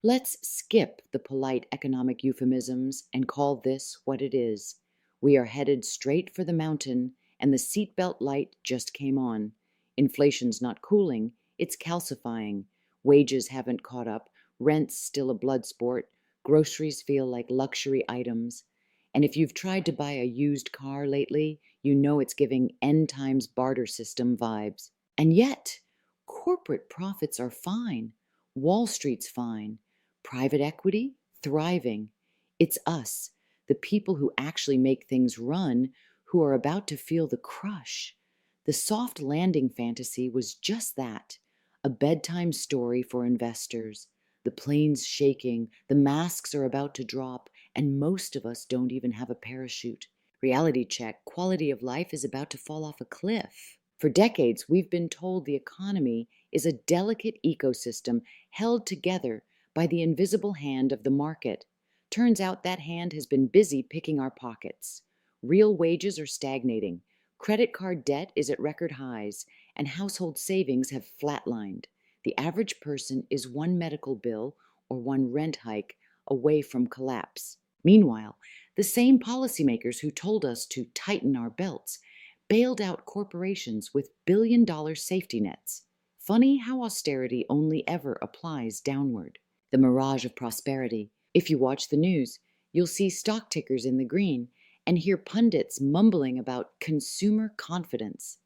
Let's skip the polite economic euphemisms and call this what it is. We are headed straight for the mountain, and the seatbelt light just came on. Inflation's not cooling, it's calcifying. Wages haven't caught up, rent's still a blood sport, groceries feel like luxury items. And if you've tried to buy a used car lately, you know it's giving end times barter system vibes. And yet, corporate profits are fine. Wall Street's fine. Private equity? Thriving. It's us, the people who actually make things run, who are about to feel the crush. The soft landing fantasy was just that, a bedtime story for investors. The plane's shaking, the masks are about to drop, and most of us don't even have a parachute. Reality check, quality of life is about to fall off a cliff. For decades, we've been told the economy is a delicate ecosystem held together by the invisible hand of the market. Turns out that hand has been busy picking our pockets. Real wages are stagnating, credit card debt is at record highs, and household savings have flatlined. The average person is one medical bill or one rent hike away from collapse. Meanwhile, the same policymakers who told us to tighten our belts bailed out corporations with billion-dollar safety nets. Funny how austerity only ever applies downward. The mirage of prosperity. If you watch the news, you'll see stock tickers in the green and hear pundits mumbling about consumer confidence.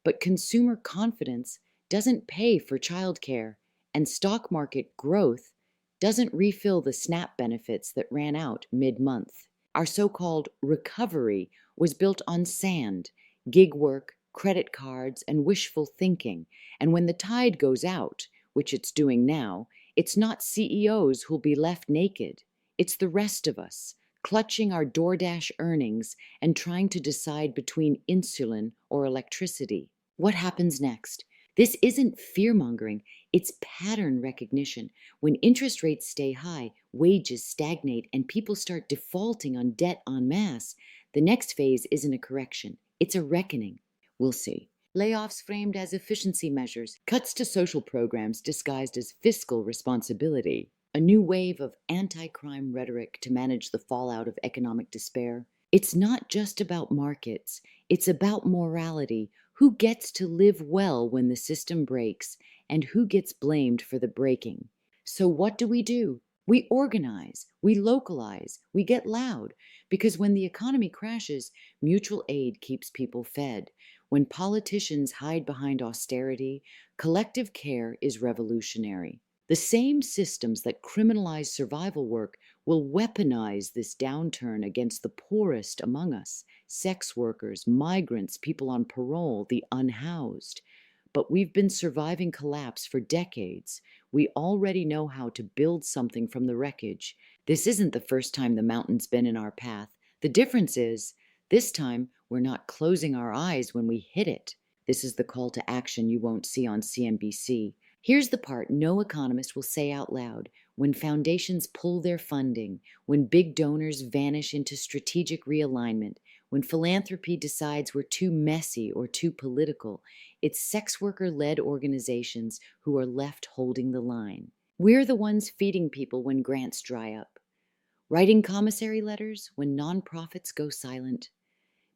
But consumer confidence doesn't pay for childcare, and stock market growth doesn't refill the SNAP benefits that ran out mid-month. Our so-called recovery was built on sand, gig work, credit cards, and wishful thinking. And when the tide goes out, which it's doing now, it's not CEOs who'll be left naked. It's the rest of us, clutching our DoorDash earnings and trying to decide between insulin or electricity. What happens next? This isn't fear-mongering, it's pattern recognition. When interest rates stay high, wages stagnate, and people start defaulting on debt en masse, the next phase isn't a correction, it's a reckoning. We'll see. Layoffs framed as efficiency measures, cuts to social programs disguised as fiscal responsibility, a new wave of anti-crime rhetoric to manage the fallout of economic despair. It's not just about markets, it's about morality. Who gets to live well when the system breaks, and who gets blamed for the breaking? So what do? We organize, we localize, we get loud, because when the economy crashes, mutual aid keeps people fed. When politicians hide behind austerity, collective care is revolutionary. The same systems that criminalize survival work will weaponize this downturn against the poorest among us, sex workers, migrants, people on parole, the unhoused. But we've been surviving collapse for decades. We already know how to build something from the wreckage. This isn't the first time the mountain's been in our path. The difference is, this time we're not closing our eyes when we hit it. This is the call to action you won't see on CNBC. Here's the part no economist will say out loud. When foundations pull their funding, when big donors vanish into strategic realignment, when philanthropy decides we're too messy or too political, it's sex worker-led organizations who are left holding the line. We're the ones feeding people when grants dry up, writing commissary letters when nonprofits go silent,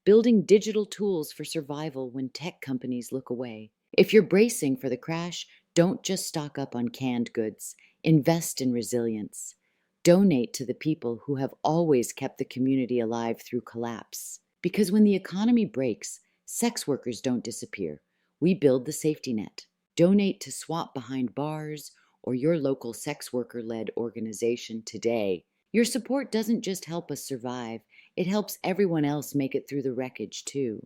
building digital tools for survival when tech companies look away. If you're bracing for the crash, don't just stock up on canned goods. Invest in resilience. Donate to the people who have always kept the community alive through collapse. Because when the economy breaks, sex workers don't disappear. We build the safety net. Donate to Swap Behind Bars or your local sex worker-led organization today. Your support doesn't just help us survive, it helps everyone else make it through the wreckage too.